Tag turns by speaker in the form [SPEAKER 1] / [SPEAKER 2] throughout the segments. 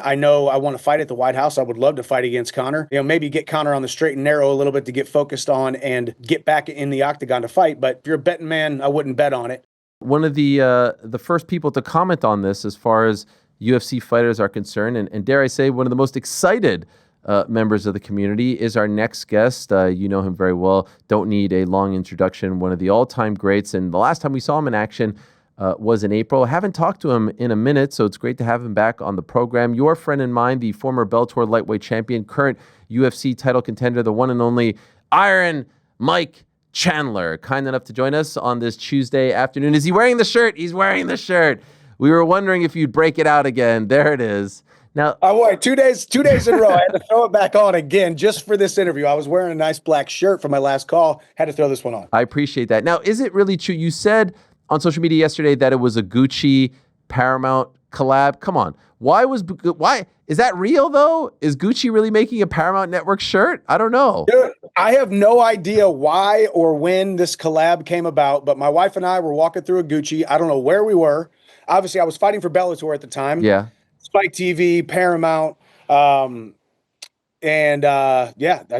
[SPEAKER 1] I know I want to fight at the White House. I would love to fight against Conor. Maybe get Conor on the straight and narrow a little bit to get focused on and get back in the octagon to fight. But if you're a betting man, I wouldn't bet on it.
[SPEAKER 2] One of the first people to comment on this as far as UFC fighters are concerned, and dare I say, one of the most excited members of the community is our next guest. You know him very well. Don't need a long introduction. One of the all-time greats. And the last time we saw him in action was in April. I haven't talked to him in a minute, so it's great to have him back on the program. Your friend and mine, the former Bellator lightweight champion, current UFC title contender, the one and only Iron Mike Chandler, kind enough to join us on this Tuesday afternoon. Is he wearing the shirt? He's wearing the shirt. We were wondering if you'd break it out again. There it is. Now,
[SPEAKER 1] I wore it 2 days in a row. I had to throw it back on again just for this interview. I was wearing a nice black shirt for my last call. Had to throw this one on.
[SPEAKER 2] I appreciate that. Now, is it really true? You said on social media yesterday that it was a Gucci Paramount collab. Come on. Why is that real though? Is Gucci really making a Paramount Network shirt? I don't know.
[SPEAKER 1] Dude, I have no idea why or when this collab came about, but my wife and I were walking through a Gucci. I don't know where we were. Obviously, I was fighting for Bellator at the time.
[SPEAKER 2] Yeah.
[SPEAKER 1] Spike TV, Paramount. I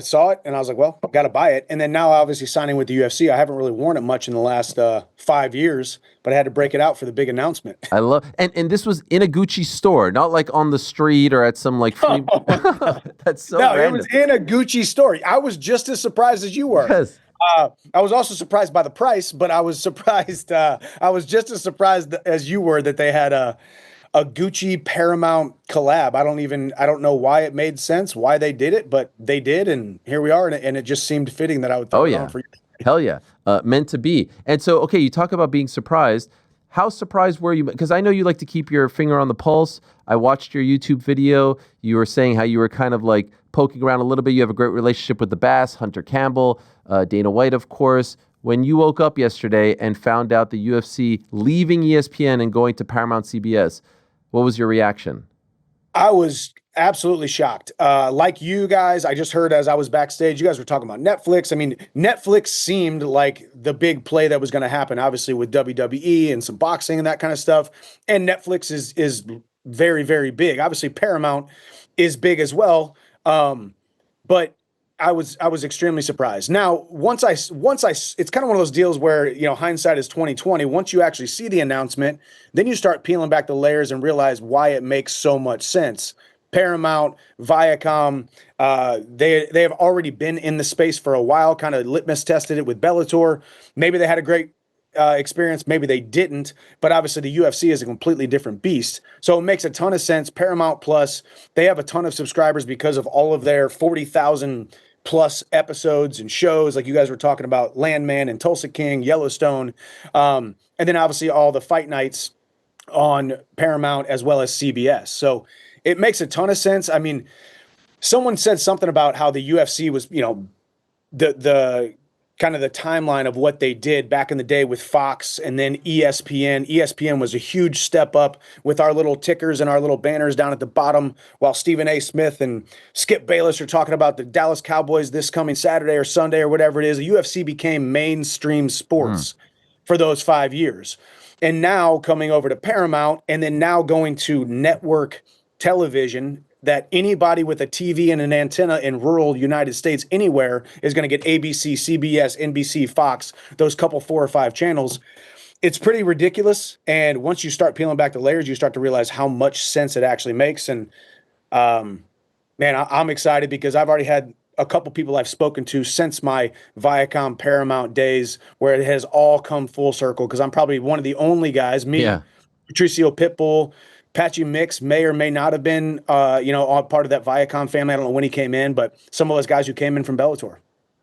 [SPEAKER 1] saw it and I was like, well, got to buy it. And then now obviously signing with the UFC. I haven't really worn it much in the last 5 years, but I had to break it out for the big announcement.
[SPEAKER 2] I love, and this was in a Gucci store, not like on the street or at some like free. That's so random.
[SPEAKER 1] It was in a Gucci store. I was just as surprised as you were.
[SPEAKER 2] Yes.
[SPEAKER 1] I was also surprised by the price, but I was surprised. I was just as surprised as you were that they had a Gucci Paramount collab. I don't know why it made sense, why they did it, but they did, and here we are, and it just seemed fitting that I would throw it on for you.
[SPEAKER 2] Hell yeah. Meant to be. And so, okay, you talk about being surprised. How surprised were you? Because I know you like to keep your finger on the pulse. I watched your YouTube video. You were saying how you were kind of like poking around a little bit. You have a great relationship with the Bass, Hunter Campbell, Dana White, of course. When you woke up yesterday and found out the UFC leaving ESPN and going to Paramount CBS, what was your reaction?
[SPEAKER 1] I was absolutely shocked. Like you guys, I just heard as I was backstage, you guys were talking about Netflix. I mean, Netflix seemed like the big play that was going to happen, obviously with WWE and some boxing and that kind of stuff. And Netflix is very, very big. Obviously, Paramount is big as well. But I was extremely surprised. Now, once I, it's kind of one of those deals where, hindsight is 20/20. Once you actually see the announcement, then you start peeling back the layers and realize why it makes so much sense. Paramount, Viacom, they have already been in the space for a while, kind of litmus tested it with Bellator. Maybe they had a great experience, maybe they didn't, but obviously the UFC is a completely different beast. So it makes a ton of sense. Paramount Plus, they have a ton of subscribers because of all of their 40,000 plus episodes and shows, like you guys were talking about, Landman and Tulsa King, Yellowstone, and then obviously all the fight nights on Paramount as well as CBS. So it makes a ton of sense. I mean, someone said something about how the UFC was, the kind of the timeline of what they did back in the day with Fox and then ESPN. ESPN was a huge step up with our little tickers and our little banners down at the bottom while Stephen A. Smith and Skip Bayless are talking about the Dallas Cowboys this coming Saturday or Sunday or whatever it is. The UFC became mainstream sports for those 5 years. And now coming over to Paramount and then now going to network television that anybody with a TV and an antenna in rural United States anywhere is going to get ABC, CBS, NBC, Fox, those couple 4 or 5 channels. It's pretty ridiculous. And once you start peeling back the layers, you start to realize how much sense it actually makes. And man, I'm excited because I've already had a couple people I've spoken to since my Viacom Paramount days where it has all come full circle because I'm probably one of the only guys, Patricio Pitbull, Patchy Mix may or may not have been, all part of that Viacom family. I don't know when he came in, but some of those guys who came in from Bellator.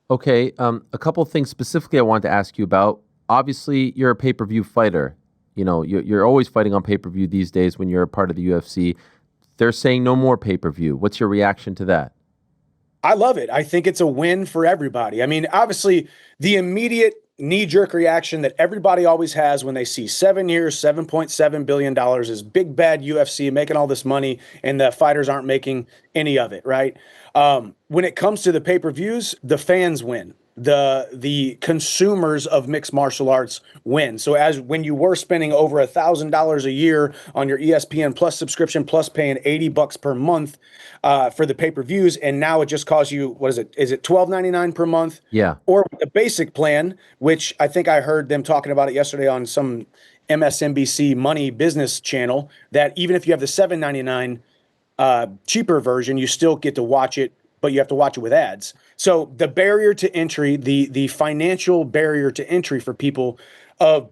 [SPEAKER 2] Okay, a couple of things specifically I wanted to ask you about. Obviously, you're a pay-per-view fighter. You're always fighting on pay-per-view these days when you're a part of the UFC. They're saying no more pay-per-view. What's your reaction to that?
[SPEAKER 1] I love it. I think it's a win for everybody. I mean, obviously, the immediate knee-jerk reaction that everybody always has when they see 7 years, $7.7 billion is big bad UFC making all this money and the fighters aren't making any of it, right? When it comes to the pay-per-views, the fans win. the consumers of mixed martial arts win. So as when you were spending over $1,000 a year on your ESPN Plus subscription, plus paying $80 per month for the pay-per-views, and now it just costs you, what is it? Is it $12.99 per month?
[SPEAKER 2] Yeah.
[SPEAKER 1] Or the basic plan, which I think I heard them talking about it yesterday on some MSNBC Money Business channel, that even if you have the $7.99 cheaper version, you still get to watch it, but you have to watch it with ads. So the barrier to entry, the financial barrier to entry for people,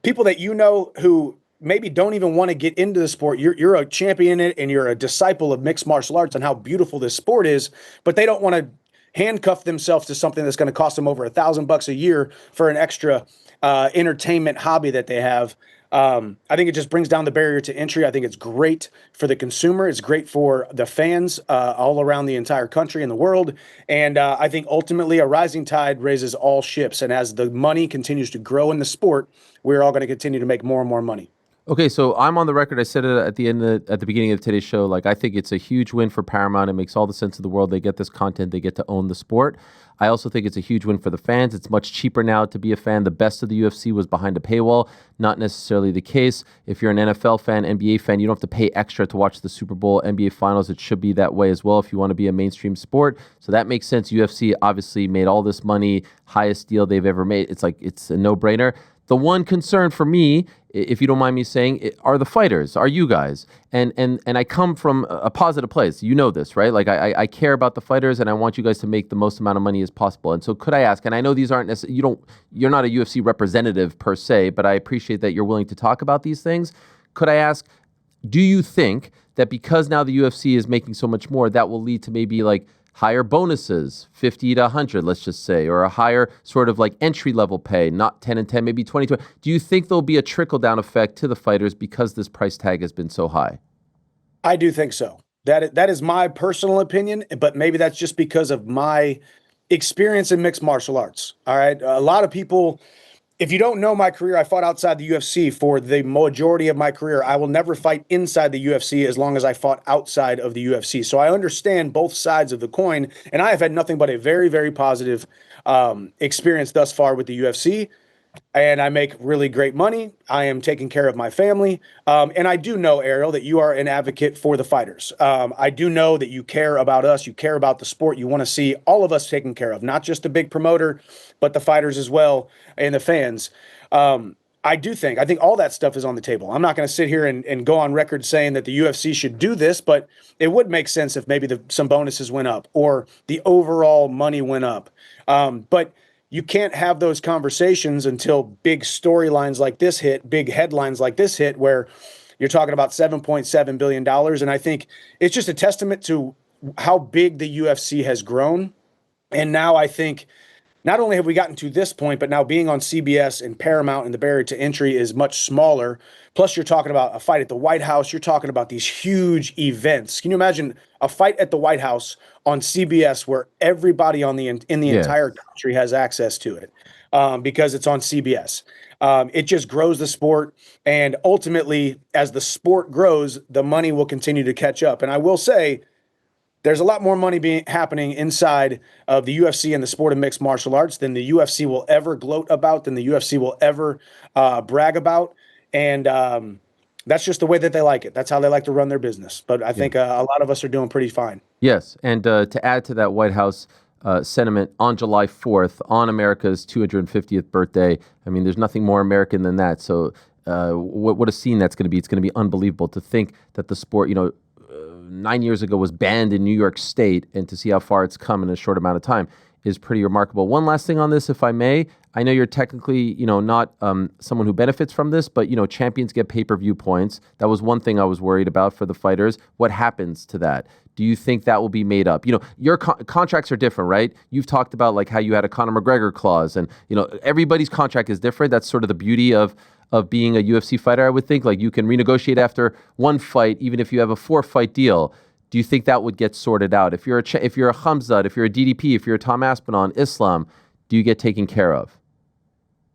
[SPEAKER 1] people that you know who maybe don't even want to get into the sport. You're a champion in it, and you're a disciple of mixed martial arts and how beautiful this sport is, but they don't want to handcuff themselves to something that's going to cost them over $1,000 a year for an extra entertainment hobby that they have. I think it just brings down the barrier to entry. I think it's great for the consumer. It's great for the fans all around the entire country and the world. And I think ultimately a rising tide raises all ships. And as the money continues to grow in the sport, we're all going to continue to make more and more money.
[SPEAKER 2] Okay, so I'm on the record. I said it at the beginning of today's show. Like, I think it's a huge win for Paramount. It makes all the sense in the world. They get this content. They get to own the sport. I also think it's a huge win for the fans. It's much cheaper now to be a fan. The best of the UFC was behind a paywall. Not necessarily the case. If you're an NFL fan, NBA fan, you don't have to pay extra to watch the Super Bowl, NBA Finals. It should be that way as well if you want to be a mainstream sport. So that makes sense. UFC obviously made all this money, highest deal they've ever made. It's like, it's a no-brainer. The one concern for me, if you don't mind me saying, are the fighters, are you guys. And I come from a positive place. You know this, right? Like, I care about the fighters, and I want you guys to make the most amount of money as possible. And so could I ask, and I know these aren't necessarily, you're not a UFC representative per se, but I appreciate that you're willing to talk about these things. Could I ask, do you think that because now the UFC is making so much more, that will lead to maybe like higher bonuses, 50 to 100, let's just say, or a higher sort of like entry level pay, not 10 and 10, maybe 20, 20. Do you think there'll be a trickle down effect to the fighters because this price tag has been so high?
[SPEAKER 1] I do think so. That is my personal opinion, but maybe that's just because of my experience in mixed martial arts. All right. A lot of people, if you don't know my career, I fought outside the UFC for the majority of my career. I will never fight inside the UFC as long as I fought outside of the UFC. So I understand both sides of the coin, and I have had nothing but a very, very positive experience thus far with the UFC. And I make really great money. I am taking care of my family. And I do know, Ariel, that you are an advocate for the fighters. I do know that you care about us. You care about the sport. You want to see all of us taken care of, not just the big promoter, but the fighters as well and the fans. I think all that stuff is on the table. I'm not going to sit here and go on record saying that the UFC should do this, but it would make sense if maybe some bonuses went up or the overall money went up. But you can't have those conversations until big storylines like this hit, big headlines like this hit, where you're talking about $7.7 billion. And I think it's just a testament to how big the UFC has grown. And now I think not only have we gotten to this point, but now being on CBS and Paramount and the barrier to entry is much smaller. Plus, you're talking about a fight at the White House. You're talking about these huge events. Can you imagine a fight at the White House on CBS where everybody in the entire country has access to it because it's on CBS? It just grows the sport. And ultimately, as the sport grows, the money will continue to catch up. And I will say, there's a lot more money happening inside of the UFC and the sport of mixed martial arts than the UFC will ever gloat about, than the UFC will ever brag about. And that's just the way that they like it. That's how they like to run their business. But I think a lot of us are doing pretty fine.
[SPEAKER 2] Yes. And to add to that White House sentiment, on July 4th, on America's 250th birthday, I mean, there's nothing more American than that. So what a scene that's going to be. It's going to be unbelievable to think that the sport, 9 years ago was banned in New York State, and to see how far it's come in a short amount of time is pretty remarkable. One last thing on this, if I may. I know you're technically, not someone who benefits from this, but, champions get pay-per-view points. That was one thing I was worried about for the fighters. What happens to that? Do you think that will be made up? Your contracts are different, right? You've talked about like how you had a Conor McGregor clause, and, everybody's contract is different. That's sort of the beauty of being a UFC fighter, I would think. Like, you can renegotiate after one fight, even if you have a 4-fight deal. Do you think that would get sorted out? If you're a Khamzat, if you're a DDP, if you're a Tom Aspinall, Islam, do you get taken care of?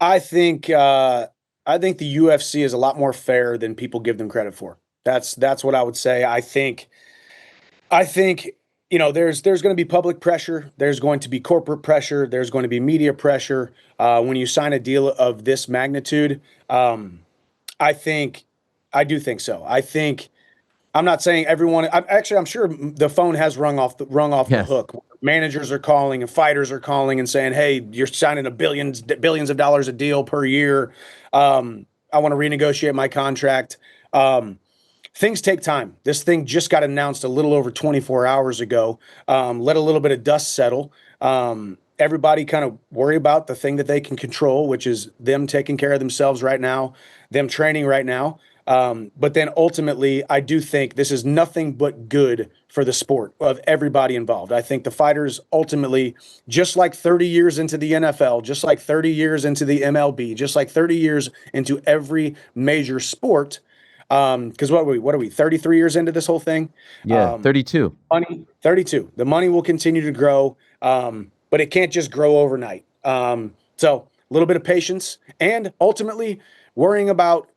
[SPEAKER 1] I think the UFC is a lot more fair than people give them credit for. That's what I would say. I think there's going to be public pressure. There's going to be corporate pressure. There's going to be media pressure. When you sign a deal of this magnitude, I think, I do think so. I think I'm not saying everyone. I'm sure the phone has rung off the
[SPEAKER 2] Yes.
[SPEAKER 1] hook. Managers are calling and fighters are calling and saying, "Hey, you're signing billions of dollars a deal per year. I want to renegotiate my contract." Things take time. This thing just got announced a little over 24 hours ago. Let a little bit of dust settle. Everybody kind of worry about the thing that they can control, which is them taking care of themselves right now, them training right now. But then ultimately, I do think this is nothing but good for the sport of everybody involved. I think the fighters ultimately, just like 30 years into the NFL, just like 30 years into the MLB, just like 30 years into every major sport, because what are we 33 years into this whole thing?
[SPEAKER 2] Yeah, 32.
[SPEAKER 1] Money 32. The money will continue to grow, but it can't just grow overnight. So a little bit of patience, and ultimately worrying about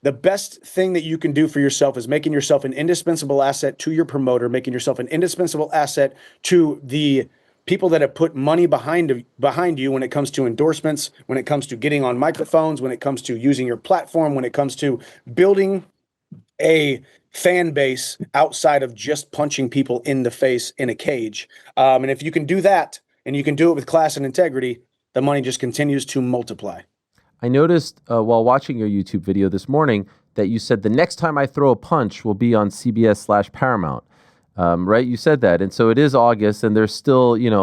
[SPEAKER 1] the best thing that you can do for yourself is making yourself an indispensable asset to your promoter, making yourself an indispensable asset to the people that have put money behind you when it comes to endorsements, when it comes to getting on microphones, when it comes to using your platform, when it comes to building a fan base outside of just punching people in the face in a cage. And if you can do that, and you can do it with class and integrity, the money just continues to multiply.
[SPEAKER 2] I noticed while watching your YouTube video this morning that you said the next time I throw a punch will be on CBS/Paramount. Right? You said that. And so it is August, and there's still, I don't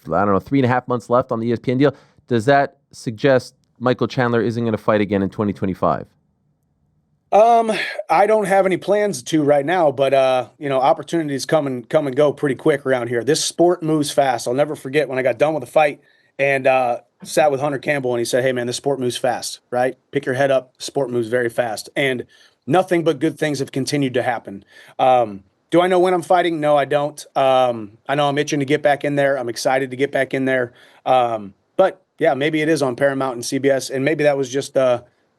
[SPEAKER 2] know, 3.5 months left on the ESPN deal. Does that suggest Michael Chandler isn't going to fight again in 2025?
[SPEAKER 1] I don't have any plans to right now, but opportunities come and go pretty quick around here. This sport moves fast. I'll never forget when I got done with the fight and sat with Hunter Campbell, and he said, "Hey man, this sport moves fast, right? Pick your head up. Sport moves very fast." And nothing but good things have continued to happen. Do I know when I'm fighting? No, I don't. I know I'm itching to get back in there. I'm excited to get back in there. But yeah, maybe it is on Paramount and CBS, and maybe that was just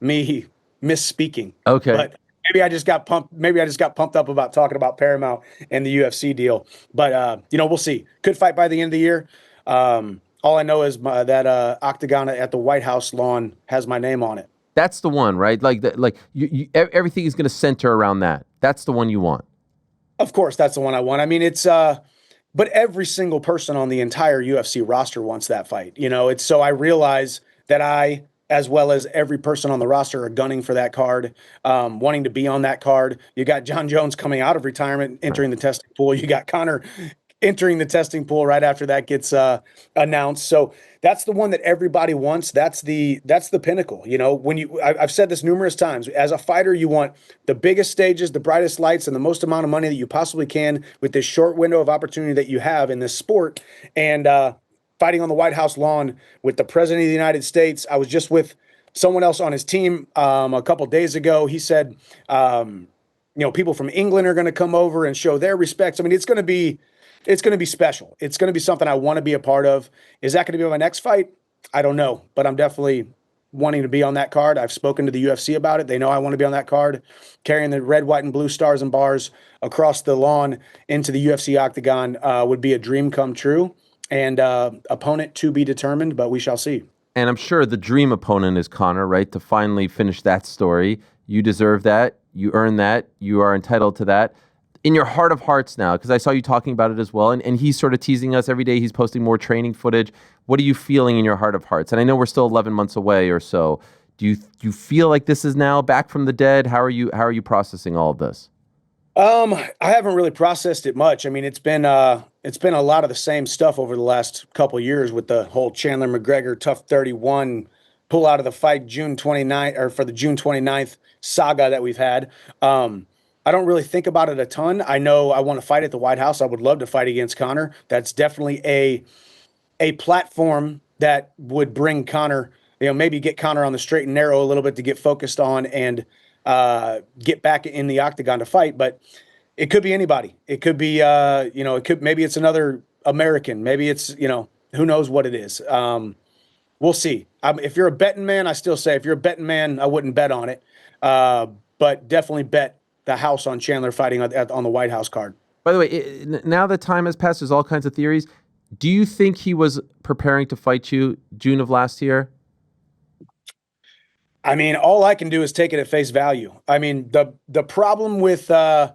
[SPEAKER 1] me misspeaking.
[SPEAKER 2] Okay.
[SPEAKER 1] But maybe I just got pumped. Maybe I just got pumped up about talking about Paramount and the UFC deal. But we'll see. Could fight by the end of the year. All I know is that octagon at the White House lawn has my name on it.
[SPEAKER 2] That's the one, right? Everything is going to center around that. That's the one you want.
[SPEAKER 1] Of course, that's the one I want. I mean, but every single person on the entire UFC roster wants that fight. So I realize that I, as well as every person on the roster, are gunning for that card, wanting to be on that card. You got John Jones coming out of retirement, entering the testing pool. You got Conor entering the testing pool right after that gets announced. So that's the one that everybody wants. That's the pinnacle. I've said this numerous times. As a fighter, you want the biggest stages, the brightest lights, and the most amount of money that you possibly can with this short window of opportunity that you have in this sport. And fighting on the White House lawn with the President of the United States. I was just with someone else on his team a couple days ago. He said, people from England are going to come over and show their respects. I mean, it's going to be special. It's going to be something I want to be a part of. Is that going to be my next fight? I don't know, but I'm definitely wanting to be on that card. I've spoken to the UFC about it. They know I want to be on that card, carrying the red, white, and blue stars and bars across the lawn into the UFC octagon would be a dream come true, and opponent to be determined, but we shall see.
[SPEAKER 2] And I'm sure the dream opponent is Conor, right? To finally finish that story. You deserve that. You earn that. You are entitled to that. In your heart of hearts now, because I saw you talking about it as well, and he's sort of teasing us every day. He's posting more training footage. What are you feeling in your heart of hearts? And I know we're still 11 months away or so. Do you feel like this is now back from the dead? How are you processing all of this?
[SPEAKER 1] I haven't really processed it much. I mean, it's been a lot of the same stuff over the last couple of years with the whole Chandler McGregor Tough 31 pull out of the fight June 29th, or for the June 29th saga that we've had. I don't really think about it a ton. I know I want to fight at the White House. I would love to fight against Conor. That's definitely a platform that would bring Conor, maybe get Conor on the straight and narrow a little bit to get focused on and get back in the octagon to fight. But it could be anybody. It could be, maybe it's another American. Maybe it's, who knows what it is. We'll see. If you're a betting man, I still say if you're a betting man, I wouldn't bet on it. But definitely bet the house on Chandler fighting on the White House card.
[SPEAKER 2] By the way, now that time has passed, there's all kinds of theories. Do you think he was preparing to fight you June of last year?
[SPEAKER 1] I mean, all I can do is take it at face value. I mean, the problem with the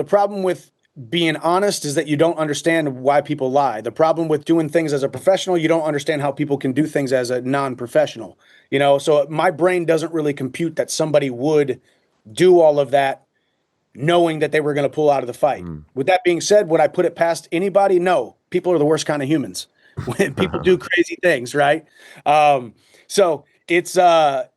[SPEAKER 1] problem with being honest is that you don't understand why people lie. The problem with doing things as a professional, you don't understand how people can do things as a non-professional. So my brain doesn't really compute that somebody would do all of that knowing that they were going to pull out of the fight. With that being said, would I put it past anybody? No. People are the worst kind of humans. When people do crazy things, right? So it's I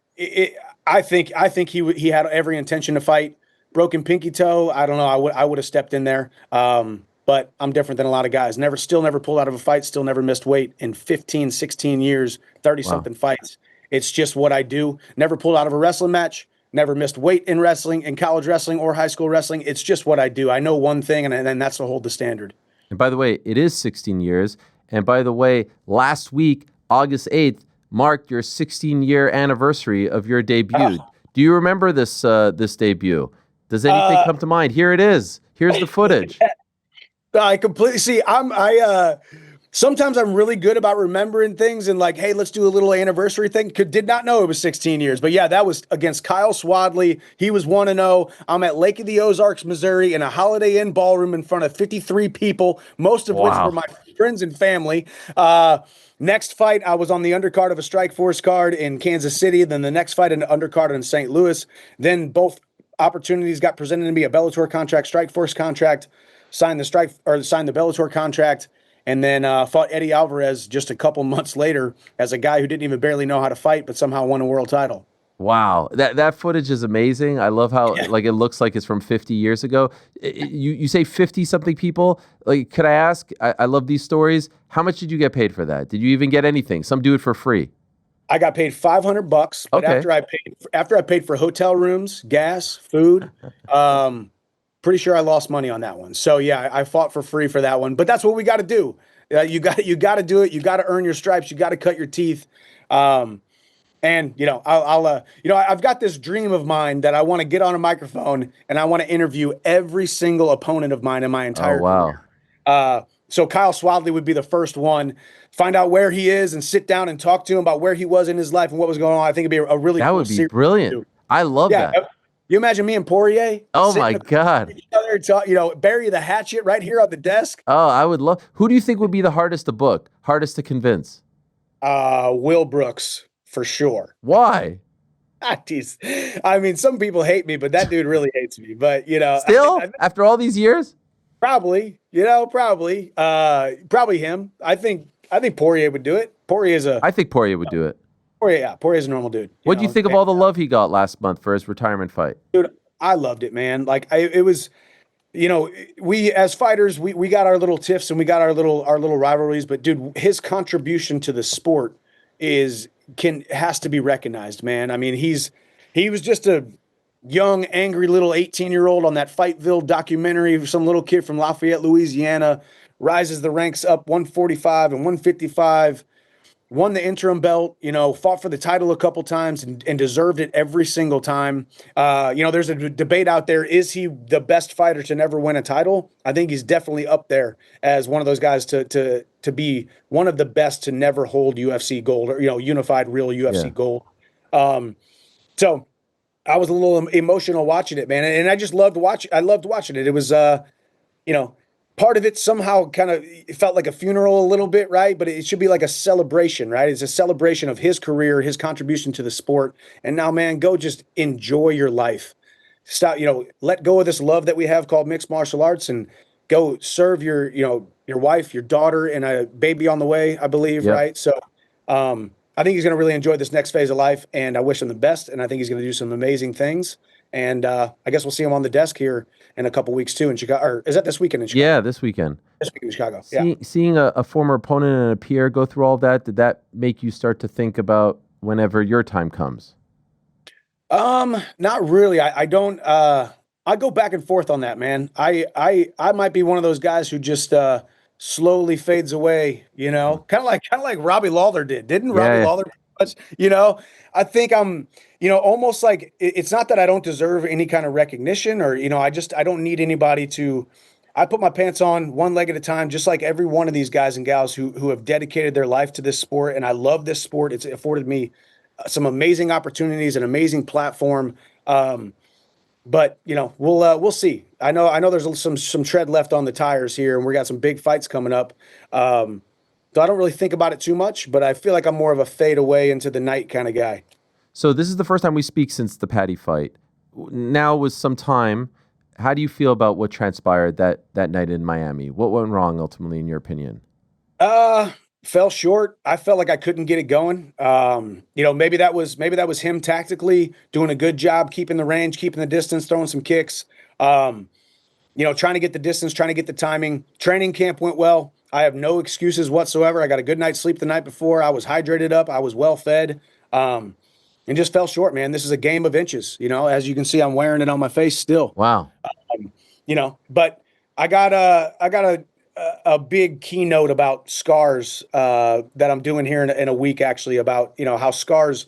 [SPEAKER 1] think he had every intention to fight. Broken pinky toe. I don't know. I would have stepped in there. But I'm different than a lot of guys. Still never pulled out of a fight. Still never missed weight in 15, 16 years, 30 something fights. It's just what I do. Never pulled out of a wrestling match. Never missed weight in wrestling, in college wrestling or high school wrestling. It's just what I do. I know one thing, and then that's to hold the standard.
[SPEAKER 2] And by the way, it is 16 years. And by the way, last week, August 8th, marked your 16-year anniversary of your debut. Do you remember this debut? Does anything come to mind? Here it is. Here's the footage.
[SPEAKER 1] I completely see. Sometimes I'm really good about remembering things and like, hey, let's do a little anniversary thing. Did not know it was 16 years. But yeah, that was against Kyle Swadley. He was 1-0. I'm at Lake of the Ozarks, Missouri, in a Holiday Inn ballroom in front of 53 people, most of which were my friends and family. Next fight, I was on the undercard of a Strikeforce card in Kansas City. Then the next fight, an undercard in St. Louis. Then both opportunities got presented to me, a Bellator contract, Strikeforce contract, signed the Bellator contract. And then fought Eddie Alvarez just a couple months later as a guy who didn't even barely know how to fight, but somehow won a world title.
[SPEAKER 2] Wow, that footage is amazing. I love how like it looks like it's from 50 years ago. You say 50 something people. Like, could I ask? I love these stories. How much did you get paid for that? Did you even get anything? Some do it for free.
[SPEAKER 1] I got paid $500, but after I paid for hotel rooms, gas, food. Pretty sure I lost money on that one. So yeah, I fought for free for that one. But that's what we got to do. You got to do it. You got to earn your stripes. You got to cut your teeth. And I've got this dream of mine that I want to get on a microphone and I want to interview every single opponent of mine in my entire career. So Kyle Swadley would be the first one. Find out where he is and sit down and talk to him about where he was in his life and what was going on. I think it'd be a really
[SPEAKER 2] that would be brilliant. I love that.
[SPEAKER 1] You imagine me and Poirier?
[SPEAKER 2] Oh my God!
[SPEAKER 1] Each other, bury the hatchet right here on the desk.
[SPEAKER 2] Oh, I would love. Who do you think would be the hardest to book, hardest to convince?
[SPEAKER 1] Will Brooks for sure.
[SPEAKER 2] Why?
[SPEAKER 1] I mean, some people hate me, but that dude really hates me. But
[SPEAKER 2] still after all these years,
[SPEAKER 1] probably him. I think Poirier would do it.
[SPEAKER 2] I think Poirier would do it.
[SPEAKER 1] Poirier's a normal dude.
[SPEAKER 2] What do you think of all the love he got last month for his retirement fight?
[SPEAKER 1] Dude, I loved it, man. Like it was, we as fighters, we got our little tiffs and we got our little rivalries, but dude, his contribution to the sport has to be recognized, man. I mean, he was just a young, angry little 18-year-old on that Fightville documentary, some little kid from Lafayette, Louisiana, rises the ranks up 145 and 155. Won the interim belt, fought for the title a couple times and deserved it every single time. There's a debate out there. Is he the best fighter to never win a title? I think he's definitely up there as one of those guys to be one of the best to never hold UFC gold or, unified real UFC gold. So I was a little emotional watching it, man. And I just loved watching. I loved watching it. It was, part of it somehow kind of felt like a funeral a little bit, right? But it should be like a celebration, right? It's a celebration of his career, his contribution to the sport. And now, man, go just enjoy your life. Stop, let go of this love that we have called mixed martial arts and go serve your wife, your daughter, and a baby on the way, I believe, right? So I think he's going to really enjoy this next phase of life, and I wish him the best, and I think he's going to do some amazing things. And I guess we'll see him on the desk here in a couple weeks too in Chicago. Or is that this weekend in Chicago?
[SPEAKER 2] Yeah, this weekend.
[SPEAKER 1] This weekend in Chicago.
[SPEAKER 2] Seeing a former opponent and a peer go through all that, did that make you start to think about whenever your time comes?
[SPEAKER 1] Not really. I don't. I go back and forth on that, man. I might be one of those guys who just slowly fades away. Kind of like Robbie Lawler did. Didn't Robbie Lawler? I think I'm. Almost like it's not that I don't deserve any kind of recognition or, I don't need anybody to I put my pants on one leg at a time, just like every one of these guys and gals who have dedicated their life to this sport. And I love this sport. It's afforded me some amazing opportunities, an amazing platform. But we'll see. I know there's some tread left on the tires here, and we got some big fights coming up. So I don't really think about it too much, but I feel like I'm more of a fade away into the night kind of guy.
[SPEAKER 2] So this is the first time we speak since the Paddy fight. Now with some time, how do you feel about what transpired that night in Miami? What went wrong ultimately, in your opinion?
[SPEAKER 1] Uh, Fell short. I felt like I couldn't get it going. Maybe that was him tactically doing a good job keeping the range, keeping the distance, throwing some kicks. Trying to get the distance, trying to get the timing. Training camp went well. I have no excuses whatsoever. I got a good night's sleep the night before. I was hydrated up. I was well fed. And just fell short, man. This is a game of inches. As you can see, I'm wearing it on my face still.
[SPEAKER 2] Wow.
[SPEAKER 1] But I got a big keynote about scars that I'm doing here in a week, actually, about how scars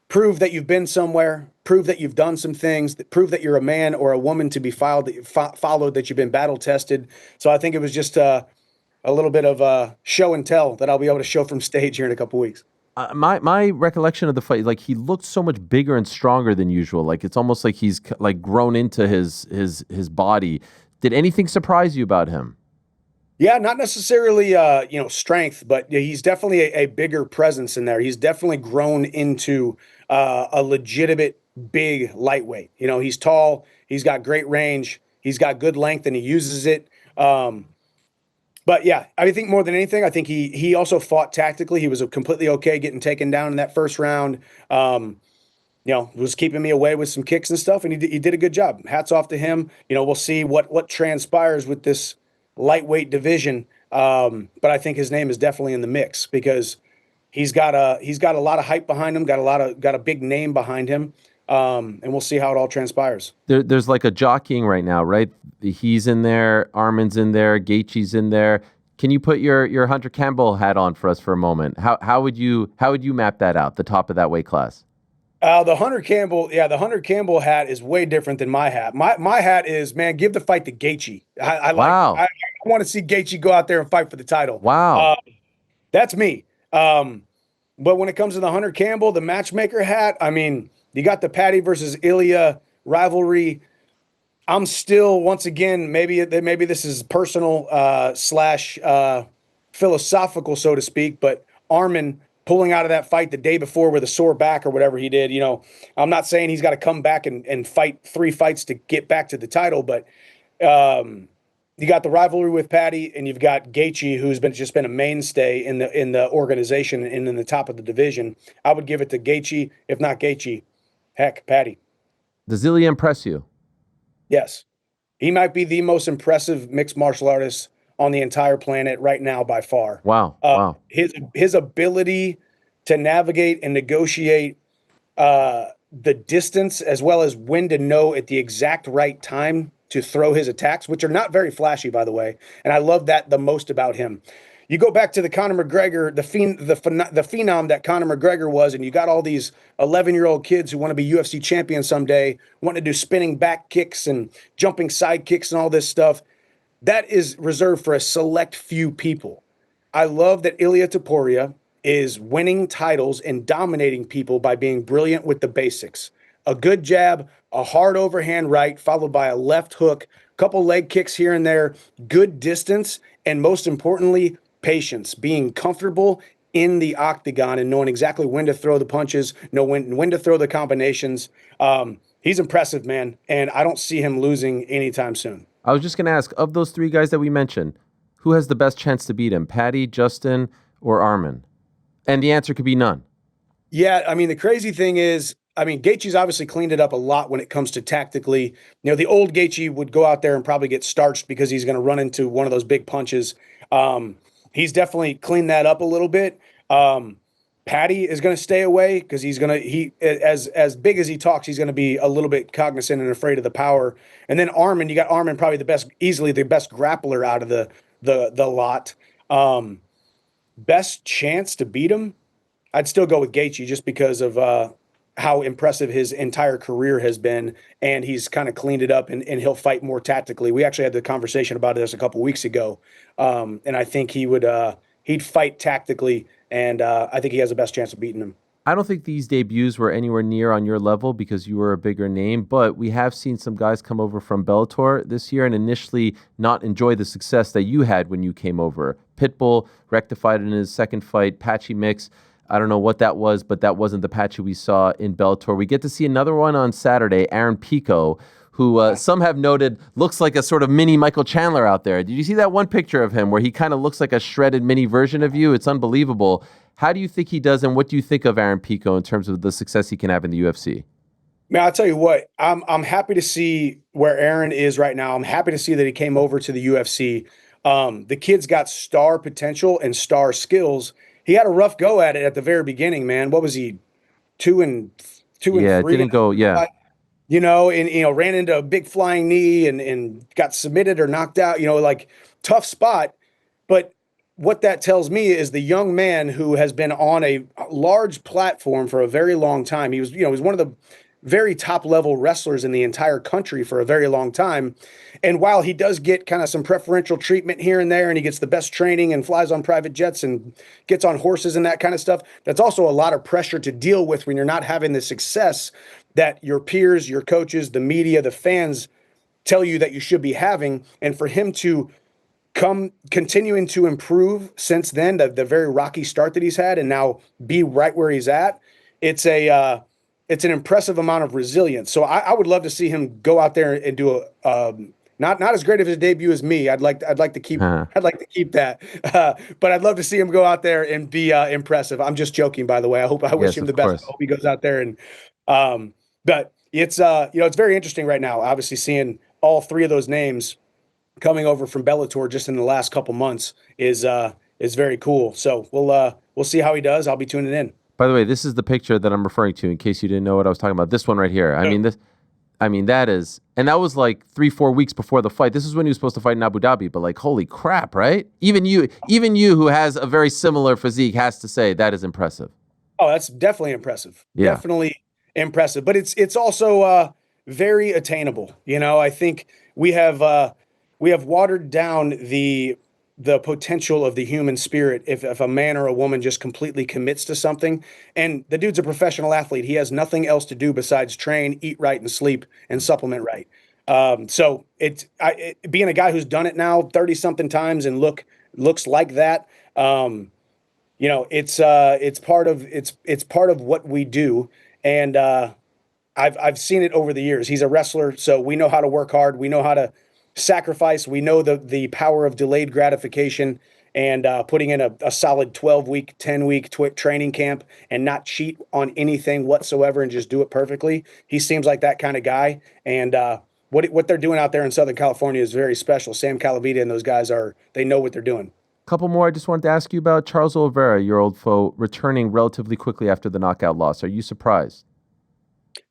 [SPEAKER 1] prove that you've been somewhere, prove that you've done some things, that prove that you're a man or a woman to be followed, that you've been battle tested. So I think it was just a little bit of a show and tell that I'll be able to show from stage here in a couple weeks.
[SPEAKER 2] My recollection of the fight, like he looked so much bigger and stronger than usual. Like it's almost like he's like grown into his body. Did anything surprise you about him?
[SPEAKER 1] Yeah, not necessarily strength, but yeah, he's definitely a bigger presence in there. He's definitely grown into a legitimate big lightweight. He's tall, he's got great range, he's got good length, and he uses it. But yeah, I think more than anything, I think he also fought tactically. He was completely okay getting taken down in that first round. Was keeping me away with some kicks and stuff, and he did a good job. Hats off to him. We'll see what transpires with this lightweight division. But I think his name is definitely in the mix because he's got a lot of hype behind him, got a big name behind him. And we'll see how it all transpires.
[SPEAKER 2] There's like a jockeying right now, right? He's in there, Armin's in there, Gaethje's in there. Can you put your Hunter Campbell hat on for us for a moment? How would you map that out, the top of that weight class?
[SPEAKER 1] The Hunter Campbell hat is way different than my hat. My hat is, man, give the fight to Gaethje.
[SPEAKER 2] Wow.
[SPEAKER 1] I want to see Gaethje go out there and fight for the title.
[SPEAKER 2] Wow.
[SPEAKER 1] That's me. But when it comes to the Hunter Campbell, the matchmaker hat, I mean, you got the Paddy versus Ilia rivalry. I'm still, once again, maybe this is personal slash philosophical, so to speak, but Armin pulling out of that fight the day before with a sore back or whatever he did, I'm not saying he's got to come back and fight 3 fights to get back to the title, but you got the rivalry with Paddy, and you've got Gaethje, who's just been a mainstay in the organization and in the top of the division. I would give it to Gaethje, if not Gaethje, heck, Paddy.
[SPEAKER 2] Does Ilia impress you?
[SPEAKER 1] Yes. He might be the most impressive mixed martial artist on the entire planet right now by far.
[SPEAKER 2] Wow. Wow.
[SPEAKER 1] His ability to navigate and negotiate the distance as well as when to know at the exact right time to throw his attacks, which are not very flashy, by the way. And I love that the most about him. You go back to the Conor McGregor, the phenom that Conor McGregor was, and you got all these 11-year-old kids who want to be UFC champions someday, wanting to do spinning back kicks and jumping side kicks and all this stuff. That is reserved for a select few people. I love that Ilia Topuria is winning titles and dominating people by being brilliant with the basics. A good jab, a hard overhand right, followed by a left hook, couple leg kicks here and there, good distance, and most importantly, patience, being comfortable in the octagon and knowing exactly when to throw the punches, know when to throw the combinations. He's impressive, man, and I don't see him losing anytime soon.
[SPEAKER 2] I was just going to ask, of those 3 guys that we mentioned, who has the best chance to beat him, Paddy, Justin, or Armin? And the answer could be none.
[SPEAKER 1] Yeah, I mean, the crazy thing is, Gaethje's obviously cleaned it up a lot when it comes to tactically. The old Gaethje would go out there and probably get starched because he's going to run into one of those big punches. He's definitely cleaned that up a little bit. Paddy is going to stay away because as big as he talks, he's going to be a little bit cognizant and afraid of the power. And then Armin, you got Armin probably easily the best grappler out of the lot. Best chance to beat him, I'd still go with Gaethje just because of how impressive his entire career has been, and he's kind of cleaned it up, and he'll fight more tactically. We actually had the conversation about this a couple weeks ago, and I think he'd fight tactically, and I think he has the best chance of beating him.
[SPEAKER 2] I don't think these debuts were anywhere near on your level because you were a bigger name, but we have seen some guys come over from Bellator this year and initially not enjoy the success that you had when you came over. Pitbull rectified in his second fight. Patchy Mix, I don't know what that was, but that wasn't the Patchy we saw in Bellator. We get to see another one on Saturday, Aaron Pico, who some have noted looks like a sort of mini Michael Chandler out there. Did you see that one picture of him where he kind of looks like a shredded mini version of you? It's unbelievable. How do you think he does, and what do you think of Aaron Pico in terms of the success he can have in the UFC?
[SPEAKER 1] Man, I'll tell you what, I'm happy to see where Aaron is right now. I'm happy to see that he came over to the UFC. The kid's got star potential and star skills. He had a rough go at it at the very beginning, man. What was he, two and three?
[SPEAKER 2] Yeah, it didn't go. Yeah,
[SPEAKER 1] and ran into a big flying knee and got submitted or knocked out. Like tough spot, but what that tells me is the young man who has been on a large platform for a very long time. He was one of the very top level wrestlers in the entire country for a very long time. And while he does get kind of some preferential treatment here and there, and he gets the best training and flies on private jets and gets on horses and that kind of stuff, that's also a lot of pressure to deal with when you're not having the success that your peers, your coaches, the media, the fans tell you that you should be having. And for him to continuing to improve since then, the very rocky start that he's had, and now be right where he's at, it's an impressive amount of resilience. So I would love to see him go out there and do not as great of his debut as me. I'd like to keep that, but I'd love to see him go out there and be impressive. I'm just joking, by the way. I wish him the best. I hope he goes out there and but it's it's very interesting right now. Obviously, seeing all three of those names coming over from Bellator just in the last couple months is very cool. So we'll see how he does. I'll be tuning in.
[SPEAKER 2] By the way, this is the picture that I'm referring to in case you didn't know what I was talking about. This one right here. That is, and that was like 3-4 weeks before the fight. This is when he was supposed to fight in Abu Dhabi, but like, holy crap, right? Even you who has a very similar physique has to say that is impressive.
[SPEAKER 1] Oh, that's definitely impressive.
[SPEAKER 2] Yeah.
[SPEAKER 1] Definitely impressive, but it's also very attainable. I think we have watered down the potential of the human spirit if a man or a woman just completely commits to something. And the dude's a professional athlete. He has nothing else to do besides train, eat right, and sleep and supplement right. So being a guy who's done it now 30-something times and looks like that, it's part of what we do. And I've seen it over the years. He's a wrestler, so we know how to work hard. We know how to sacrifice. We know the power of delayed gratification and putting in a solid 12-week, 10-week training camp and not cheat on anything whatsoever and just do it perfectly. He seems like that kind of guy. And what they're doing out there in Southern California is very special. Sam Calavita and those guys they know what they're doing.
[SPEAKER 2] Couple more I just wanted to ask you about. Charles Oliveira, your old foe, returning relatively quickly after the knockout loss. Are you surprised?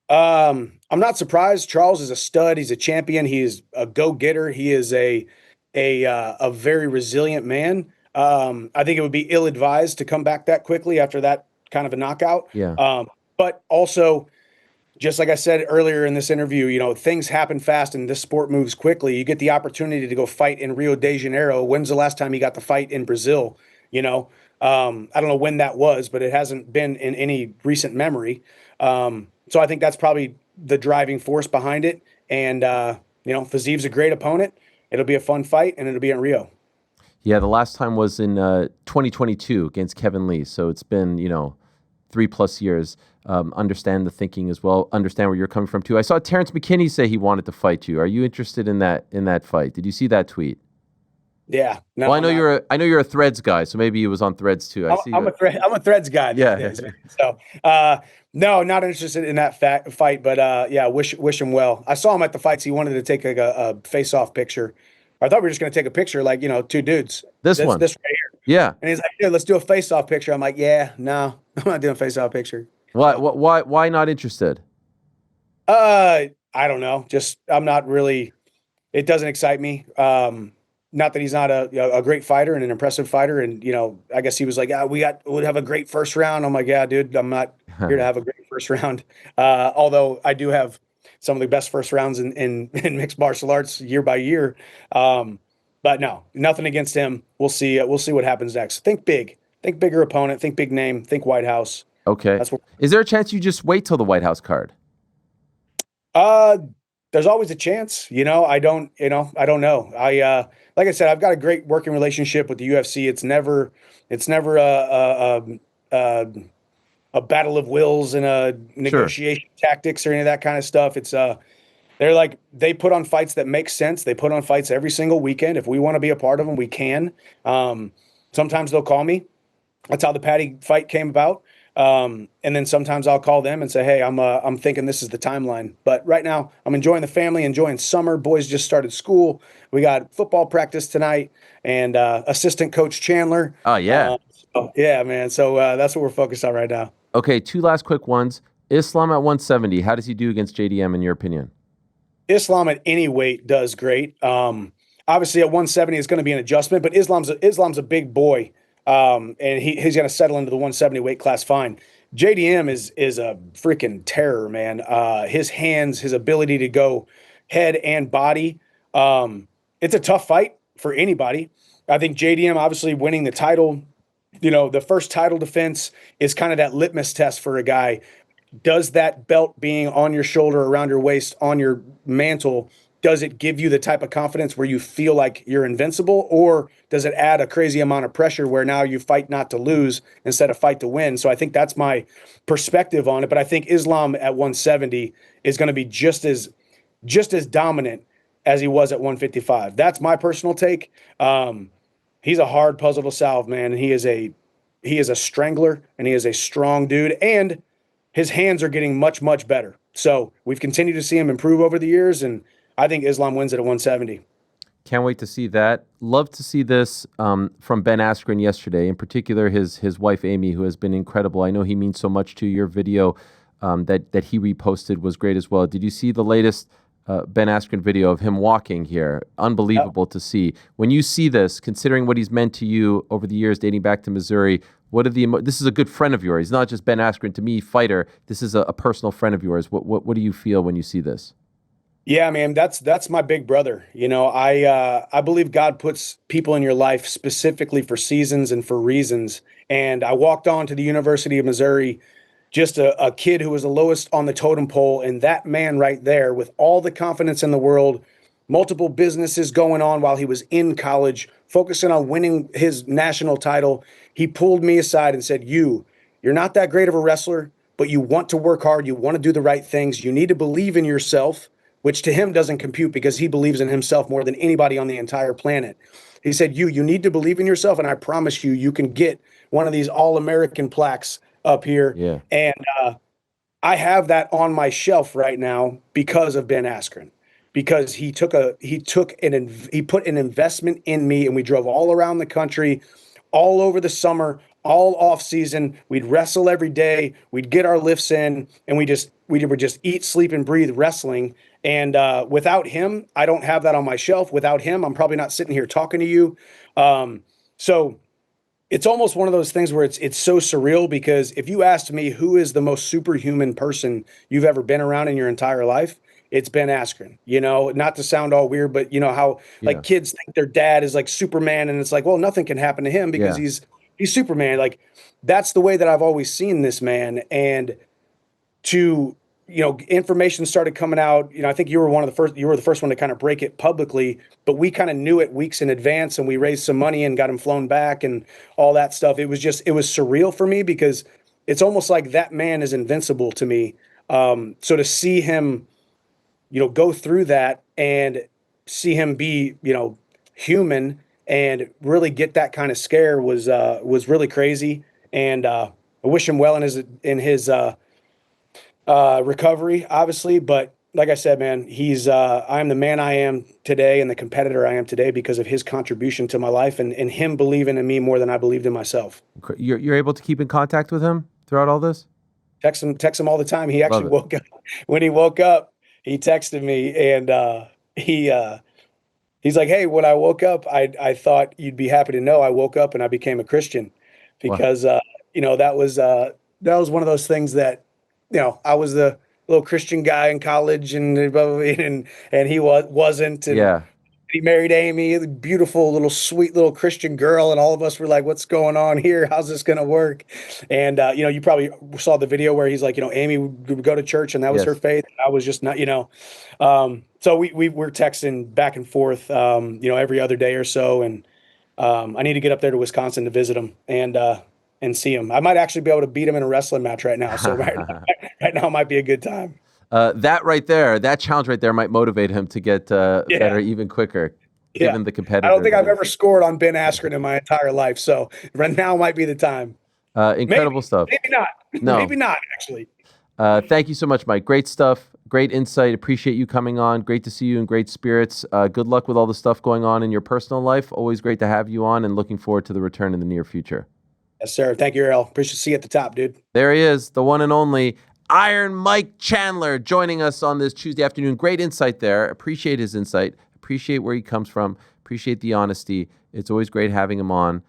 [SPEAKER 1] I'm not surprised. Charles is a stud. He's a champion. He is a go-getter. He is a very resilient man. I think it would be ill-advised to come back that quickly after that kind of a knockout.
[SPEAKER 2] Yeah.
[SPEAKER 1] But also, just like I said earlier in this interview, things happen fast and this sport moves quickly. You get the opportunity to go fight in Rio de Janeiro. When's the last time you got to fight in Brazil? I don't know when that was, but it hasn't been in any recent memory. So I think that's probably the driving force behind it. And, Fiziv's a great opponent. It'll be a fun fight, and it'll be in Rio.
[SPEAKER 2] Yeah, the last time was in 2022 against Kevin Lee. So it's been, 3+ years. Understand the thinking as well. Understand where you're coming from, too. I saw Terrance McKinney say he wanted to fight you. Are you interested in that fight? Did you see that tweet?
[SPEAKER 1] Yeah. No,
[SPEAKER 2] well, I know you're a Threads guy, so maybe he was on Threads too.
[SPEAKER 1] I'm a Threads guy.
[SPEAKER 2] Yeah.
[SPEAKER 1] So, no, not interested in that fight, but wish him well. I saw him at the fights. He wanted to take like a face-off picture. I thought we were just going to take a picture, like two dudes.
[SPEAKER 2] This one,
[SPEAKER 1] this right here.
[SPEAKER 2] Yeah.
[SPEAKER 1] And he's like, "Yeah, let's do a face-off picture." I'm like, "Yeah, no, I'm not doing a face-off picture."
[SPEAKER 2] Why not interested?
[SPEAKER 1] I don't know. Just I'm not really. It doesn't excite me. Not that he's not a great fighter and an impressive fighter, and I guess he was like, we'd have a great first round. I'm like, yeah, dude, I'm not here to have a great first first round. Although I do have some of the best first rounds in mixed martial arts year by year. But no, nothing against him. We'll see. We'll see what happens next. Think big. Think bigger opponent. Think big name. Think White House.
[SPEAKER 2] Okay.
[SPEAKER 1] That's what.
[SPEAKER 2] Is there a chance you just wait till the White House card?
[SPEAKER 1] Uh, there's always a chance. I don't. I don't know. Like I said, I've got a great working relationship with the UFC. It's never a battle of wills and a
[SPEAKER 2] Sure.
[SPEAKER 1] negotiation tactics or any of that kind of stuff. They put on fights that make sense. They put on fights every single weekend. If we want to be a part of them, we can. Sometimes they'll call me. That's how the Paddy fight came about. And then sometimes I'll call them and say, "Hey, I'm thinking this is the timeline." But right now, I'm enjoying the family, enjoying summer. Boys just started school. We got football practice tonight, and assistant coach Chandler.
[SPEAKER 2] Oh, yeah.
[SPEAKER 1] Yeah, man. So that's what we're focused on right now.
[SPEAKER 2] Okay, two last quick ones. Islam at 170. How does he do against JDM in your opinion?
[SPEAKER 1] Islam at any weight does great. Obviously, at 170 is going to be an adjustment, but Islam's a big boy, and he's going to settle into the 170 weight class fine. JDM is a freaking terror, man. His hands, his ability to go head and body. It's a tough fight for anybody. I think JDM obviously winning the title. The first title defense is kind of that litmus test for a guy. Does that belt being on your shoulder, around your waist, on your mantle, does it give you the type of confidence where you feel like you're invincible, or does it add a crazy amount of pressure where now you fight not to lose instead of fight to win? So I think that's my perspective on it. But I think Islam at 170 is going to be just as dominant as he was at 155. That's my personal take. He's a hard puzzle to solve, man. And he is a strangler, and he is a strong dude, and his hands are getting much, much better. So we've continued to see him improve over the years, and I think Islam wins it at 170.
[SPEAKER 2] Can't wait to see that. Love to see this from Ben Askren yesterday, in particular his wife Amy, who has been incredible. I know he means so much to your video that he reposted was great as well. Did you see the latest Ben Askren video of him walking here? Unbelievable to see. When you see this, considering what he's meant to you over the years dating back to Missouri, this is a good friend of yours. He's not just Ben Askren to me, fighter. This is a personal friend of yours. What do you feel when you see this?
[SPEAKER 1] Yeah, man, that's my big brother. I believe God puts people in your life specifically for seasons and for reasons. And I walked on to the University of Missouri, just a kid who was the lowest on the totem pole, and that man right there, with all the confidence in the world, multiple businesses going on while he was in college, focusing on winning his national title, he pulled me aside and said, you're not that great of a wrestler, but you want to work hard. You want to do the right things. You need to believe in yourself, which to him doesn't compute because he believes in himself more than anybody on the entire planet. He said, you need to believe in yourself, and I promise you can get one of these All-American plaques up here.
[SPEAKER 2] Yeah.
[SPEAKER 1] And I have that on my shelf right now because of Ben Askren, because he put an investment in me, and we drove all around the country, all over the summer, all off season. We'd wrestle every day. We'd get our lifts in, and we would just eat, sleep, and breathe wrestling. And without him, I don't have that on my shelf. Without him, I'm probably not sitting here talking to you. So it's almost one of those things where it's so surreal, because if you asked me who is the most superhuman person you've ever been around in your entire life, it's Ben Askren. Not to sound all weird, but how like kids think their dad is like Superman, and it's like, well, nothing can happen to him because he's Superman. Like, that's the way that I've always seen this man. And information started coming out. I think you were the first one to kind of break it publicly, but we kind of knew it weeks in advance, and we raised some money and got him flown back and all that stuff. It was surreal for me, because it's almost like that man is invincible to me. So to see him, go through that and see him be, human and really get that kind of scare was really crazy. And I wish him well in his recovery, obviously. But like I said, man, I'm the man I am today and the competitor I am today because of his contribution to my life and him believing in me more than I believed in myself.
[SPEAKER 2] You're able to keep in contact with him throughout all this?
[SPEAKER 1] Text him all the time. He actually woke up. When he woke up, he texted me, and he's like, "Hey, when I woke up, I thought you'd be happy to know I woke up and I became a Christian," because that was one of those things that I was the little Christian guy in college, and he wasn't, and
[SPEAKER 2] Yeah.
[SPEAKER 1] he married Amy, a beautiful little sweet little Christian girl, and all of us were like, "What's going on here? How's this gonna work?" And you probably saw the video where he's like, Amy would go to church, and that was her
[SPEAKER 2] Yes.
[SPEAKER 1] faith. And I was just not. So we're texting back and forth, every other day or so, and I need to get up there to Wisconsin to visit him and see him. I might actually be able to beat him in a wrestling match right now. So right now might be a good time.
[SPEAKER 2] That right there, that challenge right there might motivate him to get
[SPEAKER 1] Yeah.
[SPEAKER 2] better even quicker, given the competitor.
[SPEAKER 1] I don't think I've ever scored on Ben Askren in my entire life. So right now might be the time.
[SPEAKER 2] Incredible stuff.
[SPEAKER 1] Maybe not.
[SPEAKER 2] No.
[SPEAKER 1] Maybe not, actually.
[SPEAKER 2] Thank you so much, Mike. Great stuff. Great insight. Appreciate you coming on. Great to see you in great spirits. Good luck with all the stuff going on in your personal life. Always great to have you on, and looking forward to the return in the near future.
[SPEAKER 1] Yes, sir. Thank you, Ariel. Appreciate to see you at the top, dude.
[SPEAKER 2] There he is, the one and only Iron Mike Chandler, joining us on this Tuesday afternoon. Great insight there. Appreciate his insight. Appreciate where he comes from. Appreciate the honesty. It's always great having him on.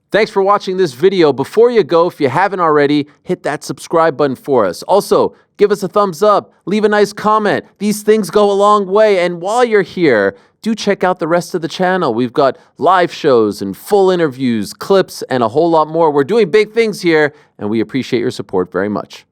[SPEAKER 2] Thanks for watching this video. Before you go, if you haven't already, hit that subscribe button for us. Also, give us a thumbs up, leave a nice comment. These things go a long way. And while you're here, do check out the rest of the channel. We've got live shows and full interviews, clips, and a whole lot more. We're doing big things here, and we appreciate your support very much.